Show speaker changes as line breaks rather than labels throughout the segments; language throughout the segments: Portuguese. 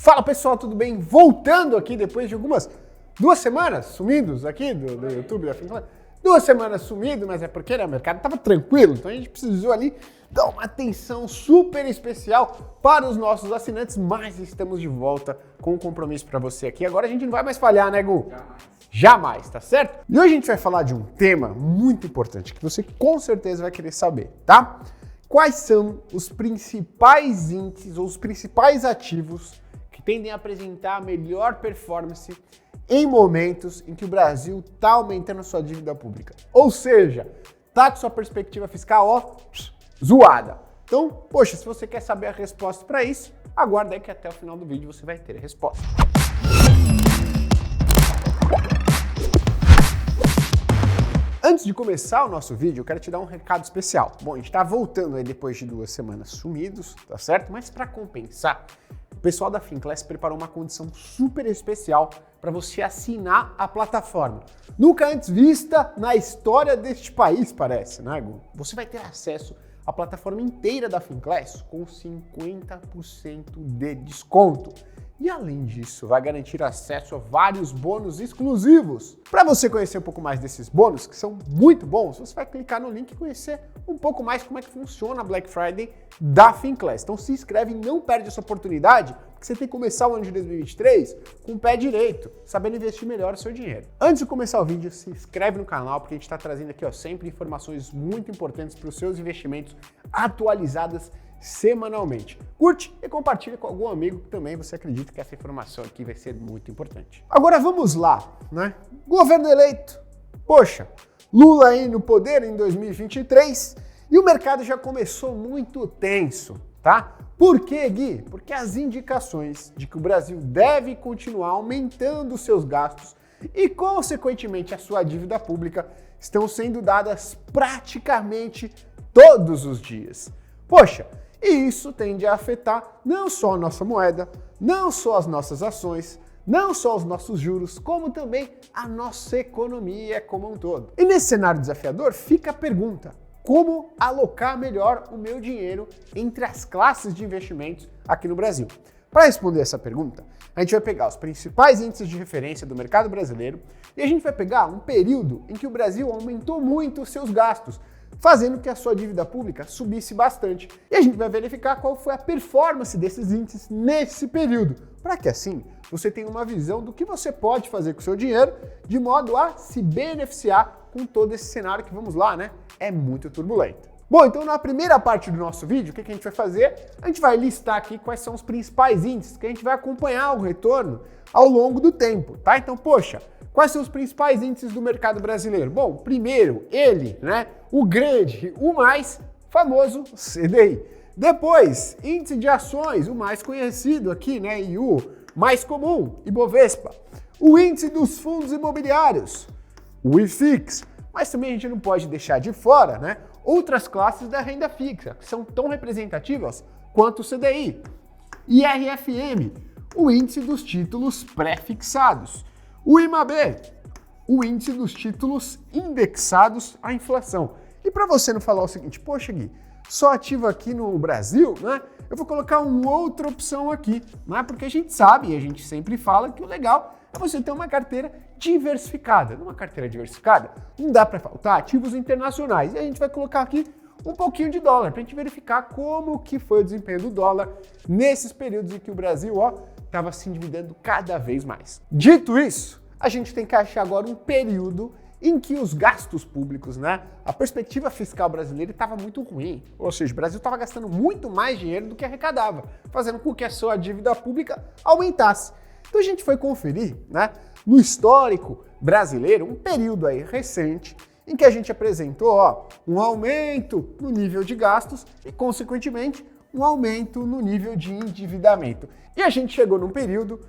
Fala pessoal, tudo bem? Voltando aqui depois de algumas 2 semanas sumidos aqui do YouTube da Finclass. 2 semanas sumido, mas é porque o mercado estava tranquilo, então a gente precisou ali dar uma atenção super especial para os nossos assinantes, mas estamos de volta com um compromisso para você aqui. Agora a gente não vai mais falhar, né, Gu? Jamais, tá certo? E hoje a gente vai falar de um tema muito importante que você com certeza vai querer saber, tá? Quais são os principais índices ou os principais ativos que tendem a apresentar a melhor performance em momentos em que o Brasil está aumentando a sua dívida pública? Ou seja, tá com sua perspectiva fiscal, zoada. Então, poxa, se você quer saber a resposta para isso, aguarda aí que até o final do vídeo você vai ter a resposta. Antes de começar o nosso vídeo, eu quero te dar um recado especial. Bom, a gente está voltando aí depois de 2 semanas sumidos, tá certo? Mas para compensar, o pessoal da Finclass preparou uma condição super especial para você assinar a plataforma. Nunca antes vista na história deste país, parece, né, Gu? Você vai ter acesso à plataforma inteira da Finclass com 50% de desconto. E além disso, vai garantir acesso a vários bônus exclusivos. Para você conhecer um pouco mais desses bônus, que são muito bons, você vai clicar no link e conhecer um pouco mais como é que funciona a Black Friday da Finclass. Então se inscreve e não perde essa oportunidade, porque você tem que começar o ano de 2023 com o pé direito, sabendo investir melhor o seu dinheiro. Antes de começar o vídeo, se inscreve no canal, porque a gente está trazendo aqui sempre informações muito importantes para os seus investimentos atualizadas semanalmente. Curte e compartilha com algum amigo que também você acredita que essa informação aqui vai ser muito importante. Agora vamos lá, né? Governo eleito. Poxa, Lula aí no poder em 2023 e o mercado já começou muito tenso, tá? Por quê, Gui? Porque as indicações de que o Brasil deve continuar aumentando os seus gastos e, consequentemente, a sua dívida pública estão sendo dadas praticamente todos os dias. Poxa, e isso tende a afetar não só a nossa moeda, não só as nossas ações, não só os nossos juros, como também a nossa economia como um todo. E nesse cenário desafiador fica a pergunta: como alocar melhor o meu dinheiro entre as classes de investimentos aqui no Brasil? Para responder essa pergunta, a gente vai pegar os principais índices de referência do mercado brasileiro e a gente vai pegar um período em que o Brasil aumentou muito os seus gastos, fazendo que a sua dívida pública subisse bastante. E a gente vai verificar qual foi a performance desses índices nesse período, para que assim você tenha uma visão do que você pode fazer com o seu dinheiro, de modo a se beneficiar com todo esse cenário que, vamos lá, né, é muito turbulento. Bom, então na primeira parte do nosso vídeo, o que a gente vai fazer? A gente vai listar aqui quais são os principais índices que a gente vai acompanhar o retorno ao longo do tempo, tá? Então, poxa, quais são os principais índices do mercado brasileiro? Bom, primeiro, ele, né, o grande, o mais famoso CDI. Depois, índice de ações, o mais conhecido aqui, né, e o mais comum, Ibovespa. O índice dos fundos imobiliários, o IFIX. Mas também a gente não pode deixar de fora, né, outras classes da renda fixa, que são tão representativas quanto o CDI. IRFM, o índice dos títulos pré-fixados. O IMAB, o índice dos títulos indexados à inflação. E para você não falar o seguinte: poxa, Gui, só ativo aqui no Brasil, né? Eu vou colocar uma outra opção aqui, né? Porque a gente sabe e a gente sempre fala que o legal é você ter uma carteira diversificada. Numa carteira diversificada, não dá para faltar ativos internacionais. E a gente vai colocar aqui um pouquinho de dólar, para a gente verificar como que foi o desempenho do dólar nesses períodos em que o Brasil, estava se endividando cada vez mais. Dito isso, a gente tem que achar agora um período em que os gastos públicos, né, a perspectiva fiscal brasileira estava muito ruim. Ou seja, o Brasil estava gastando muito mais dinheiro do que arrecadava, fazendo com que a sua dívida pública aumentasse. Então a gente foi conferir, né, no histórico brasileiro, um período aí recente, em que a gente apresentou um aumento no nível de gastos e, consequentemente, um aumento no nível de endividamento. E a gente chegou num período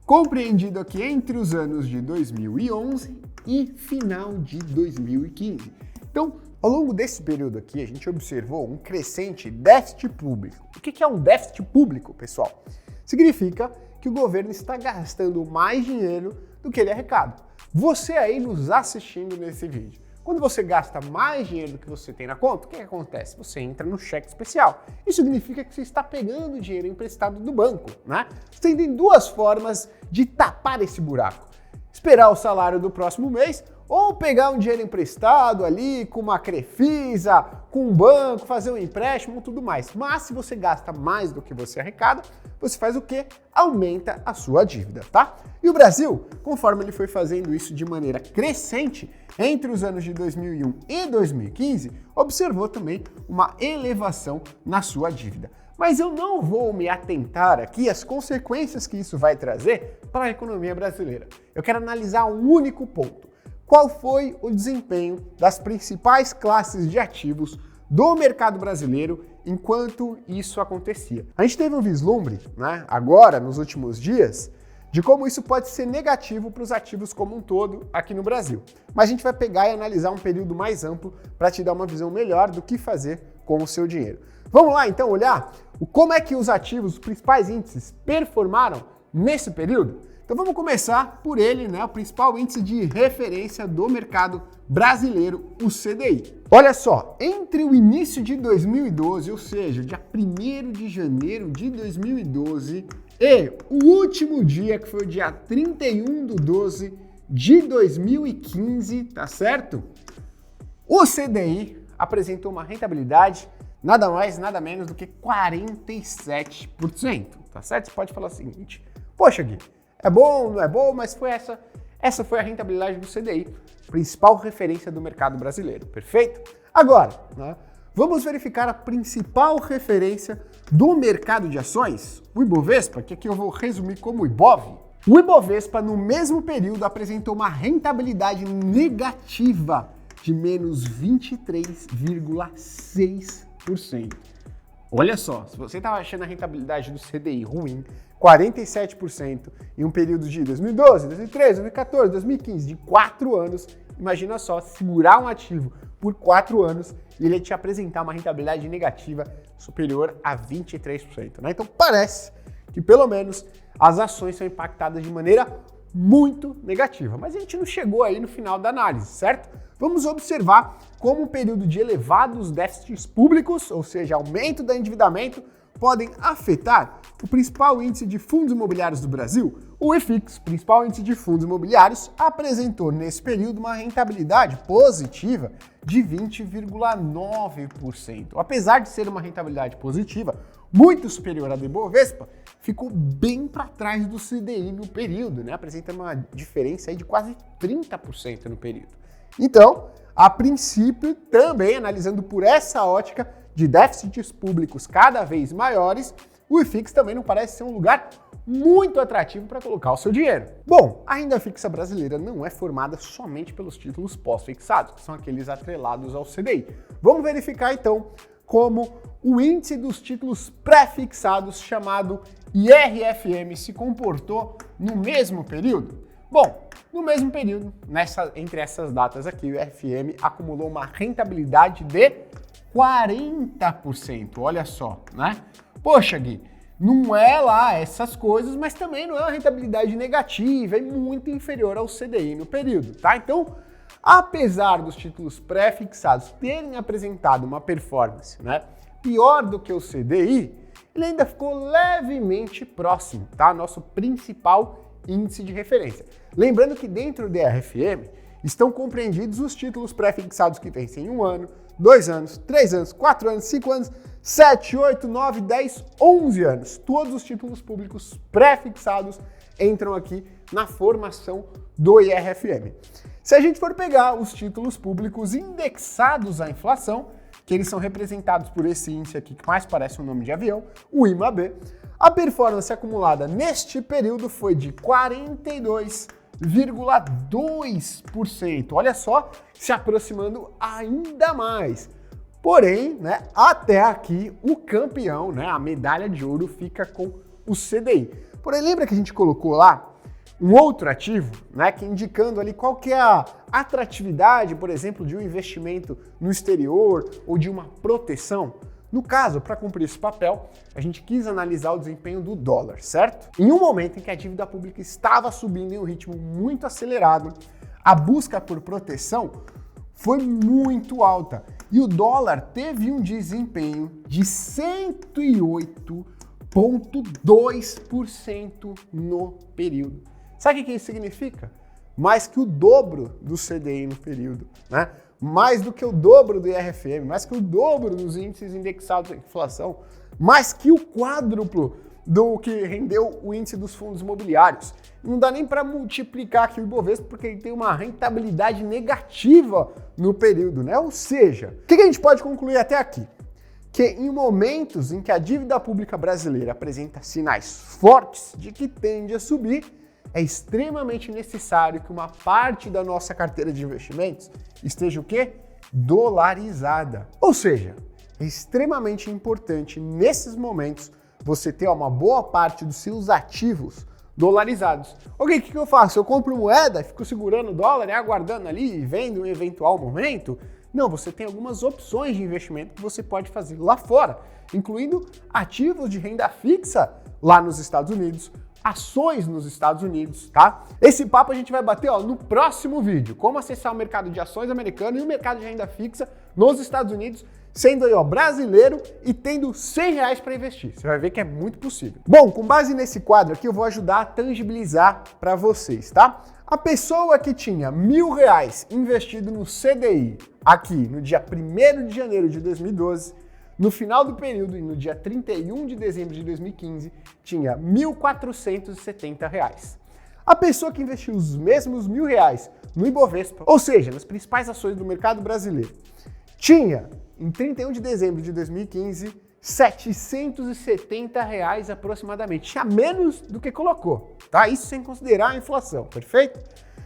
compreendido aqui entre os anos de 2011 e final de 2015. Então, ao longo desse período aqui, a gente observou um crescente déficit público. O que é um déficit público, pessoal? Significa que o governo está gastando mais dinheiro do que ele arrecada. Você aí nos assistindo nesse vídeo, Quando você gasta mais dinheiro do que você tem na conta, o que acontece? Você entra no cheque especial. Isso significa que você está pegando dinheiro emprestado do banco, né? Você tem duas formas de tapar esse buraco. Esperar o salário do próximo mês ou pegar um dinheiro emprestado ali com uma Crefisa, com um banco, fazer um empréstimo e tudo mais. Mas se você gasta mais do que você arrecada, você faz o quê? Aumenta a sua dívida, tá? E o Brasil, conforme ele foi fazendo isso de maneira crescente, entre os anos de 2001 e 2015, observou também uma elevação na sua dívida. Mas eu não vou me atentar aqui às consequências que isso vai trazer para a economia brasileira. Eu quero analisar um único ponto. Qual foi o desempenho das principais classes de ativos do mercado brasileiro enquanto isso acontecia? A gente teve um vislumbre, né, agora, nos últimos dias, de como isso pode ser negativo para os ativos como um todo aqui no Brasil. Mas a gente vai pegar e analisar um período mais amplo para te dar uma visão melhor do que fazer com o seu dinheiro. Vamos lá, então, olhar como é que os ativos, os principais índices, performaram nesse período? Então vamos começar por ele, né, o principal índice de referência do mercado brasileiro, o CDI. Olha só, entre o início de 2012, ou seja, dia 1º de janeiro de 2012, e o último dia, que foi o dia 31/12 de 2015, tá certo? O CDI apresentou uma rentabilidade nada mais, nada menos do que 47%, tá certo? Você pode falar o seguinte, poxa Gui, é bom, não é bom, mas foi essa foi a rentabilidade do CDI, principal referência do mercado brasileiro, perfeito? Agora, né, vamos verificar a principal referência do mercado de ações, o Ibovespa, que aqui eu vou resumir como Ibov. O Ibovespa, no mesmo período, apresentou uma rentabilidade negativa de menos 23,6%. Olha só, se você estava achando a rentabilidade do CDI ruim, 47% em um período de 2012, 2013, 2014, 2015, de 4 anos, imagina só, segurar um ativo por 4 anos e ele te apresentar uma rentabilidade negativa superior a 23%, né? Então parece que pelo menos as ações são impactadas de maneira muito negativa, mas a gente não chegou aí no final da análise, certo? Vamos observar como um período de elevados déficits públicos, ou seja, aumento do endividamento, podem afetar o principal índice de fundos imobiliários do Brasil. O IFIX, principal índice de fundos imobiliários, apresentou nesse período uma rentabilidade positiva de 20,9%. Apesar de ser uma rentabilidade positiva, muito superior à do Ibovespa, ficou bem para trás do CDI no período, né? Apresenta uma diferença aí de quase 30% no período. Então, a princípio, também analisando por essa ótica de déficits públicos cada vez maiores, o IFIX também não parece ser um lugar muito atrativo para colocar o seu dinheiro. Bom, a renda fixa brasileira não é formada somente pelos títulos pós-fixados, que são aqueles atrelados ao CDI. Vamos verificar então como o índice dos títulos pré-fixados, chamado IRFM, se comportou no mesmo período. Bom, no mesmo período, entre essas datas aqui, o IRFM acumulou uma rentabilidade de 40%, olha só, né? Poxa, Gui, não é lá essas coisas, mas também não é uma rentabilidade negativa, é muito inferior ao CDI no período, tá? Então, apesar dos títulos pré-fixados terem apresentado uma performance, né, pior do que o CDI, ele ainda ficou levemente próximo, tá? Nosso principal índice de referência. Lembrando que dentro do IRFM estão compreendidos os títulos pré-fixados que vencem 1 ano, 2 anos, 3 anos, 4 anos, 5 anos, 7, 8, 9, 10, 11 anos. Todos os títulos públicos pré-fixados entram aqui na formação do IRFM. Se a gente for pegar os títulos públicos indexados à inflação, que eles são representados por esse índice aqui, que mais parece um nome de avião, o IMAB, a performance acumulada neste período foi de 42,2%. Olha só, se aproximando ainda mais. Porém, né, até aqui, o campeão, né, a medalha de ouro, fica com o CDI. Porém, lembra que a gente colocou lá um outro ativo, né, que indicando ali qual que é a atratividade, por exemplo, de um investimento no exterior ou de uma proteção? No caso, para cumprir esse papel, a gente quis analisar o desempenho do dólar, certo? Em um momento em que a dívida pública estava subindo em um ritmo muito acelerado, a busca por proteção foi muito alta. E o dólar teve um desempenho de 108,2% no período. Sabe o que isso significa? Mais que o dobro do CDI no período, né? Mais do que o dobro do IRFM, mais que o dobro dos índices indexados à inflação, mais que o quádruplo do que rendeu o índice dos fundos imobiliários. Não dá nem para multiplicar aqui o Ibovespa, porque ele tem uma rentabilidade negativa no período, né? Ou seja, o que a gente pode concluir até aqui? Que em momentos em que a dívida pública brasileira apresenta sinais fortes de que tende a subir, é extremamente necessário que uma parte da nossa carteira de investimentos esteja o quê? Dolarizada. Ou seja, é extremamente importante nesses momentos você ter uma boa parte dos seus ativos dolarizados. Ok, o que eu faço? Eu compro moeda, fico segurando o dólar, aguardando ali e vendo um eventual momento? Não, você tem algumas opções de investimento que você pode fazer lá fora, incluindo ativos de renda fixa lá nos Estados Unidos, ações nos Estados Unidos, tá? Esse papo a gente vai bater no próximo vídeo, como acessar o mercado de ações americano e o mercado de renda fixa nos Estados Unidos, sendo aí brasileiro e tendo R$100 para investir. Você vai ver que é muito possível. Bom, com base nesse quadro aqui, eu vou ajudar a tangibilizar para vocês, tá? A pessoa que tinha R$1.000 investido no CDI aqui no dia 1º de janeiro de 2012, no final do período e no dia 31 de dezembro de 2015, tinha R$1.470. A pessoa que investiu os mesmos R$1.000 no Ibovespa, ou seja, nas principais ações do mercado brasileiro, tinha, em 31 de dezembro de 2015, R$770 aproximadamente. Tinha menos do que colocou, tá? Isso sem considerar a inflação, perfeito?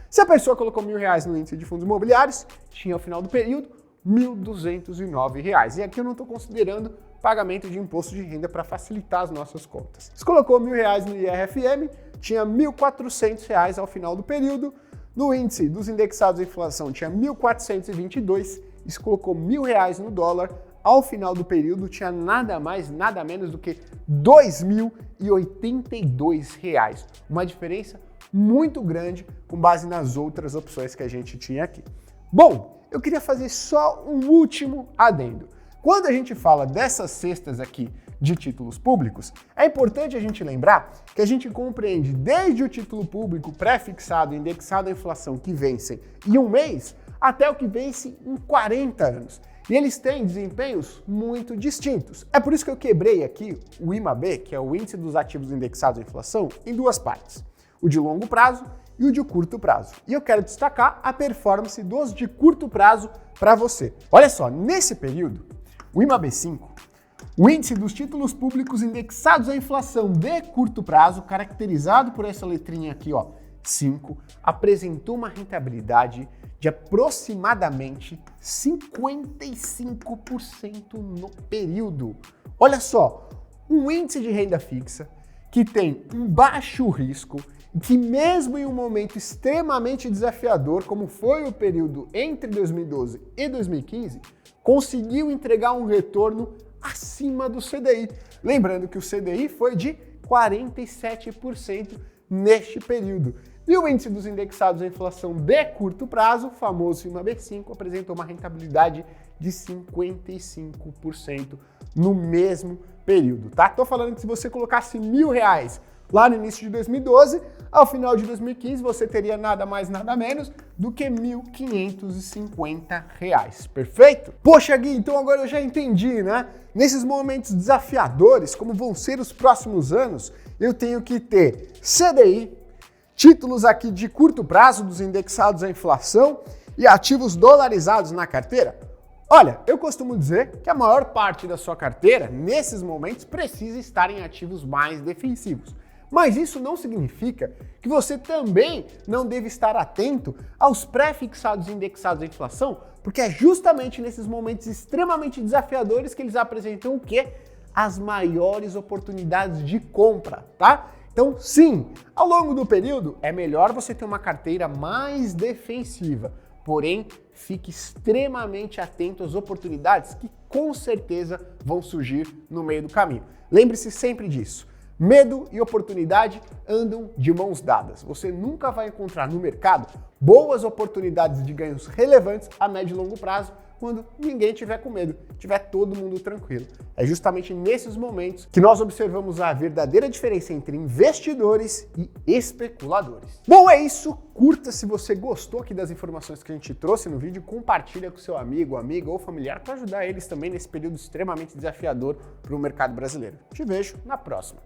Se a pessoa colocou R$1.000 no índice de fundos imobiliários, tinha ao final do período R$1.209. E aqui eu não estou considerando pagamento de imposto de renda para facilitar as nossas contas. Se colocou R$1.000 no IRFM, tinha R$1.400 ao final do período. No índice dos indexados à inflação tinha 1.422. E se colocou R$1.000 no dólar, ao final do período tinha nada mais, nada menos do que R$2.082. Uma diferença muito grande com base nas outras opções que a gente tinha aqui. Bom, eu queria fazer só um último adendo. Quando a gente fala dessas cestas aqui de títulos públicos, é importante a gente lembrar que a gente compreende desde o título público pré-fixado, indexado à inflação, que vencem em um mês, até o que vence em 40 anos. E eles têm desempenhos muito distintos. É por isso que eu quebrei aqui o IMAB, que é o Índice dos Ativos Indexados à Inflação, em duas partes. O de longo prazo e o de curto prazo. E eu quero destacar a performance dos de curto prazo para você. Olha só, nesse período, o IMAB5, o índice dos títulos públicos indexados à inflação de curto prazo, caracterizado por essa letrinha aqui, 5, apresentou uma rentabilidade de aproximadamente 55% no período. Olha só, um índice de renda fixa que tem um baixo risco, que mesmo em um momento extremamente desafiador, como foi o período entre 2012 e 2015, conseguiu entregar um retorno acima do CDI. Lembrando que o CDI foi de 47% neste período. E o índice dos indexados à inflação de curto prazo, o famoso IMAB5, apresentou uma rentabilidade de 55% no mesmo período, tá? Tô falando que se você colocasse R$1.000 lá no início de 2012, ao final de 2015 você teria nada mais, nada menos do que R$1.550, perfeito? Poxa, Gui, então agora eu já entendi, né? Nesses momentos desafiadores, como vão ser os próximos anos, eu tenho que ter CDI, títulos aqui de curto prazo dos indexados à inflação e ativos dolarizados na carteira. Olha, eu costumo dizer que a maior parte da sua carteira, nesses momentos, precisa estar em ativos mais defensivos. Mas isso não significa que você também não deve estar atento aos pré-fixados indexados à inflação, porque é justamente nesses momentos extremamente desafiadores que eles apresentam o quê? As maiores oportunidades de compra, tá? Então, sim, ao longo do período é melhor você ter uma carteira mais defensiva, porém, fique extremamente atento às oportunidades que com certeza vão surgir no meio do caminho. Lembre-se sempre disso. Medo e oportunidade andam de mãos dadas. Você nunca vai encontrar no mercado boas oportunidades de ganhos relevantes a médio e longo prazo quando ninguém tiver com medo, tiver todo mundo tranquilo. É justamente nesses momentos que nós observamos a verdadeira diferença entre investidores e especuladores. Bom, é isso. Curta se você gostou aqui das informações que a gente trouxe no vídeo, compartilha com seu amigo, amiga ou familiar para ajudar eles também nesse período extremamente desafiador para o mercado brasileiro. Te vejo na próxima.